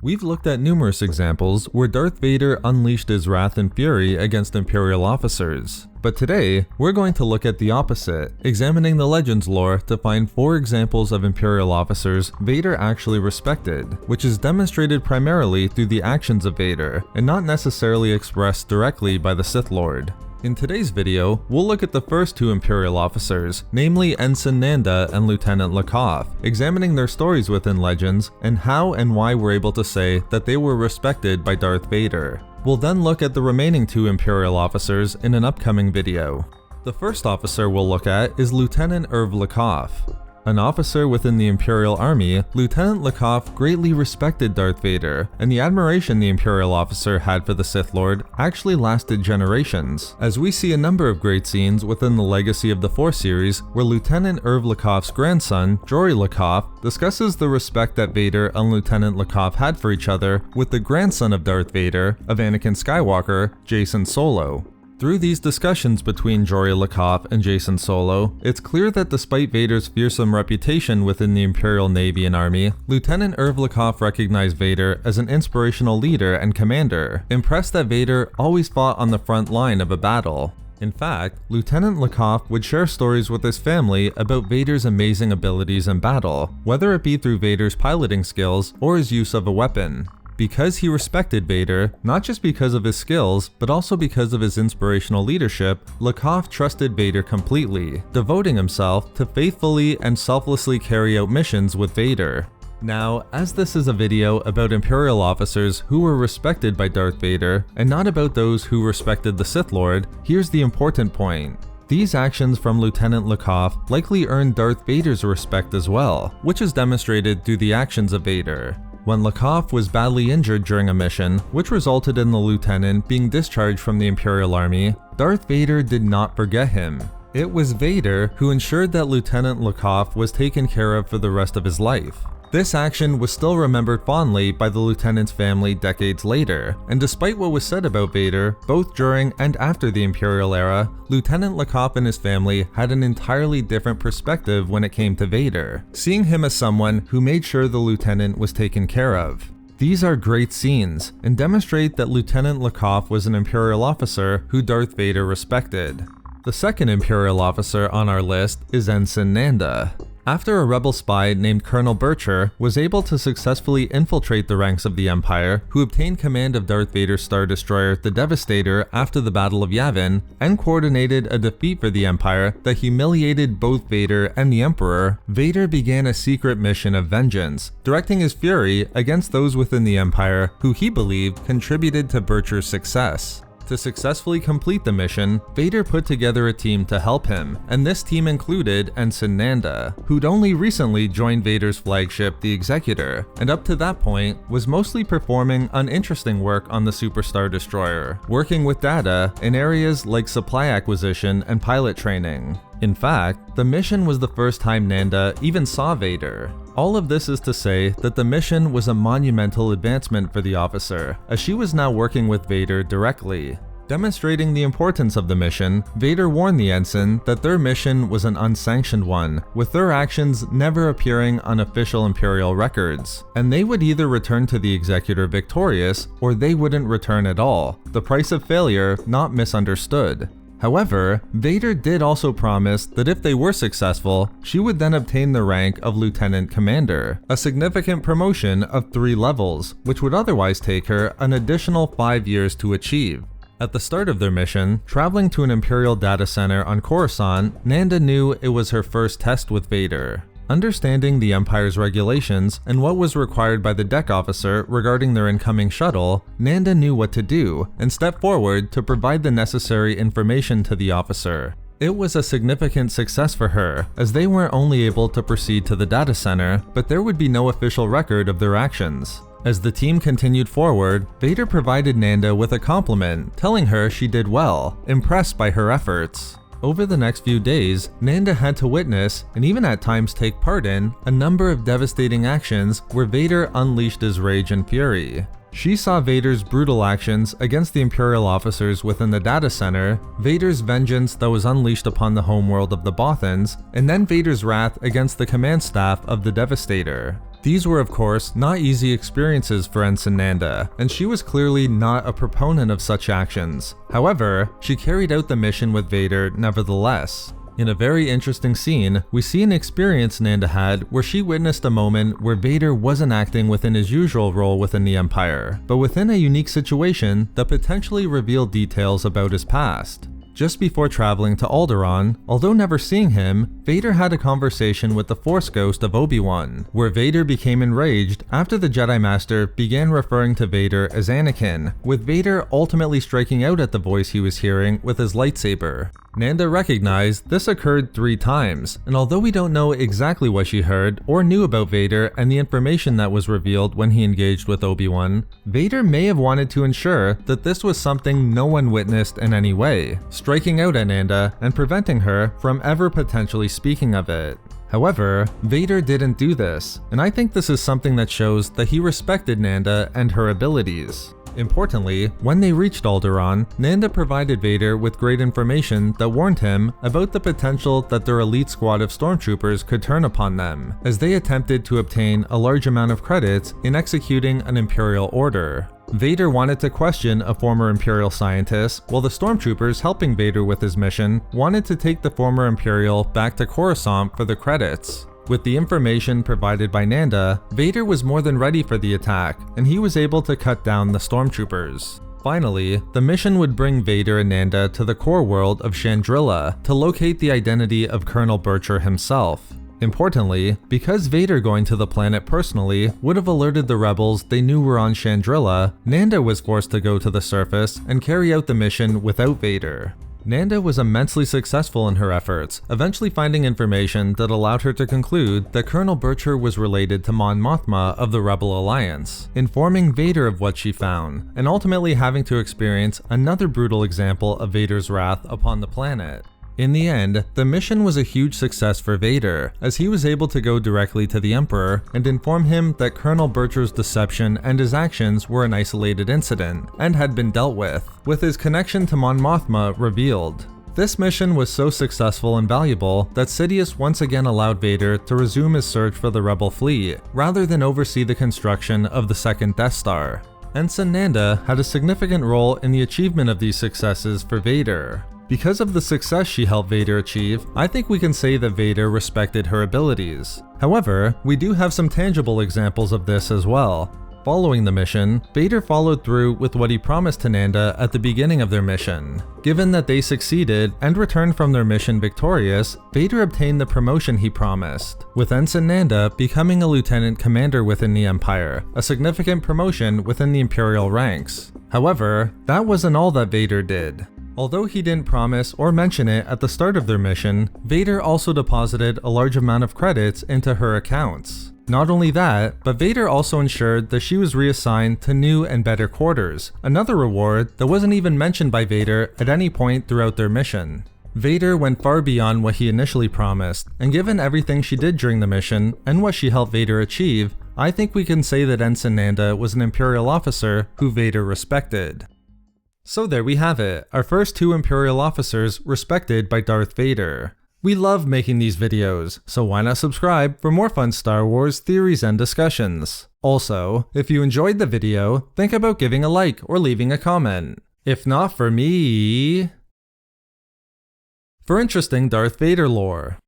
We've looked at numerous examples where Darth Vader unleashed his wrath and fury against Imperial officers. But today, we're going to look at the opposite, examining the Legends lore to find 4 examples of Imperial officers Vader actually respected, which is demonstrated primarily through the actions of Vader, and not necessarily expressed directly by the Sith Lord. In today's video, we'll look at the first 2 Imperial officers, namely Ensign Nanda and Lieutenant Irvlakov, examining their stories within Legends and how and why we're able to say that they were respected by Darth Vader. We'll then look at the remaining 2 Imperial officers in an upcoming video. The first officer we'll look at is Lieutenant Irvlakov. An officer within the Imperial Army, Lieutenant Irvlakov greatly respected Darth Vader, and the admiration the Imperial officer had for the Sith Lord actually lasted generations, as we see a number of great scenes within the Legacy of the Force series where Lieutenant Irvlakov's grandson, Irvlakov, discusses the respect that Vader and Lieutenant Irvlakov had for each other with the grandson of Darth Vader, of Anakin Skywalker, Jacen Solo. Through these discussions between Irvlakov and Jacen Solo, it's clear that despite Vader's fearsome reputation within the Imperial Navy and Army, Lieutenant Irvlakov recognized Vader as an inspirational leader and commander, impressed that Vader always fought on the front line of a battle. In fact, Lieutenant Irvlakov would share stories with his family about Vader's amazing abilities in battle, whether it be through Vader's piloting skills or his use of a weapon. Because he respected Vader, not just because of his skills, but also because of his inspirational leadership, Irvlakov trusted Vader completely, devoting himself to faithfully and selflessly carry out missions with Vader. Now, as this is a video about Imperial officers who were respected by Darth Vader, and not about those who respected the Sith Lord, here's the important point. These actions from Lieutenant Irvlakov likely earned Darth Vader's respect as well, which is demonstrated through the actions of Vader. When Irvlakov was badly injured during a mission, which resulted in the lieutenant being discharged from the Imperial Army, Darth Vader did not forget him. It was Vader who ensured that Lieutenant Irvlakov was taken care of for the rest of his life. This action was still remembered fondly by the lieutenant's family decades later, and despite what was said about Vader, both during and after the Imperial era, Lieutenant Irvlakov and his family had an entirely different perspective when it came to Vader, seeing him as someone who made sure the lieutenant was taken care of. These are great scenes, and demonstrate that Lieutenant Irvlakov was an Imperial officer who Darth Vader respected. The second Imperial officer on our list is Ensign Nanda. After a rebel spy named Colonel Bircher was able to successfully infiltrate the ranks of the Empire, who obtained command of Darth Vader's Star Destroyer, the Devastator, after the Battle of Yavin, and coordinated a defeat for the Empire that humiliated both Vader and the Emperor, Vader began a secret mission of vengeance, directing his fury against those within the Empire who he believed contributed to Bircher's success. To successfully complete the mission, Vader put together a team to help him, and this team included Ensign Nanda, who'd only recently joined Vader's flagship, the Executor, and up to that point was mostly performing uninteresting work on the Super Star Destroyer, working with Data in areas like supply acquisition and pilot training. In fact, the mission was the first time Nanda even saw Vader. All of this is to say that the mission was a monumental advancement for the officer, as she was now working with Vader directly. Demonstrating the importance of the mission, Vader warned the ensign that their mission was an unsanctioned one, with their actions never appearing on official Imperial records, and they would either return to the Executor victorious, or they wouldn't return at all, the price of failure not misunderstood. However, Vader did also promise that if they were successful, she would then obtain the rank of Lieutenant Commander, a significant promotion of 3 levels, which would otherwise take her an additional 5 years to achieve. At the start of their mission, traveling to an Imperial data center on Coruscant, Nanda knew it was her first test with Vader. Understanding the Empire's regulations and what was required by the deck officer regarding their incoming shuttle, Nanda knew what to do and stepped forward to provide the necessary information to the officer. It was a significant success for her, as they weren't only able to proceed to the data center, but there would be no official record of their actions. As the team continued forward, Vader provided Nanda with a compliment, telling her she did well, impressed by her efforts. Over the next few days, Nanda had to witness, and even at times take part in, a number of devastating actions where Vader unleashed his rage and fury. She saw Vader's brutal actions against the Imperial officers within the data center, Vader's vengeance that was unleashed upon the homeworld of the Bothans, and then Vader's wrath against the command staff of the Devastator. These were of course not easy experiences for Ensign Nanda, and she was clearly not a proponent of such actions. However, she carried out the mission with Vader nevertheless. In a very interesting scene, we see an experience Nanda had where she witnessed a moment where Vader wasn't acting within his usual role within the Empire, but within a unique situation that potentially revealed details about his past. Just before traveling to Alderaan, although never seeing him, Vader had a conversation with the Force Ghost of Obi-Wan, where Vader became enraged after the Jedi Master began referring to Vader as Anakin, with Vader ultimately striking out at the voice he was hearing with his lightsaber. Nanda recognized this occurred 3 times, and although we don't know exactly what she heard or knew about Vader and the information that was revealed when he engaged with Obi-Wan, Vader may have wanted to ensure that this was something no one witnessed in any way, striking out at Nanda and preventing her from ever potentially speaking of it. However, Vader didn't do this, and I think this is something that shows that he respected Nanda and her abilities. Importantly, when they reached Alderaan, Nanda provided Vader with great information that warned him about the potential that their elite squad of stormtroopers could turn upon them, as they attempted to obtain a large amount of credits in executing an Imperial order. Vader wanted to question a former Imperial scientist, while the stormtroopers helping Vader with his mission wanted to take the former Imperial back to Coruscant for the credits. With the information provided by Nanda, Vader was more than ready for the attack, and he was able to cut down the stormtroopers. Finally, the mission would bring Vader and Nanda to the core world of Chandrila to locate the identity of Colonel Bircher himself. Importantly, because Vader going to the planet personally would have alerted the rebels they knew were on Chandrila, Nanda was forced to go to the surface and carry out the mission without Vader. Nanda was immensely successful in her efforts, eventually finding information that allowed her to conclude that Colonel Bircher was related to Mon Mothma of the Rebel Alliance, informing Vader of what she found, and ultimately having to experience another brutal example of Vader's wrath upon the planet. In the end, the mission was a huge success for Vader, as he was able to go directly to the Emperor and inform him that Colonel Bircher's deception and his actions were an isolated incident, and had been dealt with his connection to Mon Mothma revealed. This mission was so successful and valuable that Sidious once again allowed Vader to resume his search for the Rebel fleet, rather than oversee the construction of the second Death Star. Ensign Nanda had a significant role in the achievement of these successes for Vader. Because of the success she helped Vader achieve, I think we can say that Vader respected her abilities. However, we do have some tangible examples of this as well. Following the mission, Vader followed through with what he promised to Nanda at the beginning of their mission. Given that they succeeded and returned from their mission victorious, Vader obtained the promotion he promised, with Ensign Nanda becoming a lieutenant commander within the Empire, a significant promotion within the Imperial ranks. However, that wasn't all that Vader did. Although he didn't promise or mention it at the start of their mission, Vader also deposited a large amount of credits into her accounts. Not only that, but Vader also ensured that she was reassigned to new and better quarters, another reward that wasn't even mentioned by Vader at any point throughout their mission. Vader went far beyond what he initially promised, and given everything she did during the mission and what she helped Vader achieve, I think we can say that Ensign Nanda was an Imperial officer who Vader respected. So there we have it, our first 2 Imperial officers respected by Darth Vader. We love making these videos, so why not subscribe for more fun Star Wars theories and discussions. Also, if you enjoyed the video, think about giving a like or leaving a comment. If not for me, for interesting Darth Vader lore.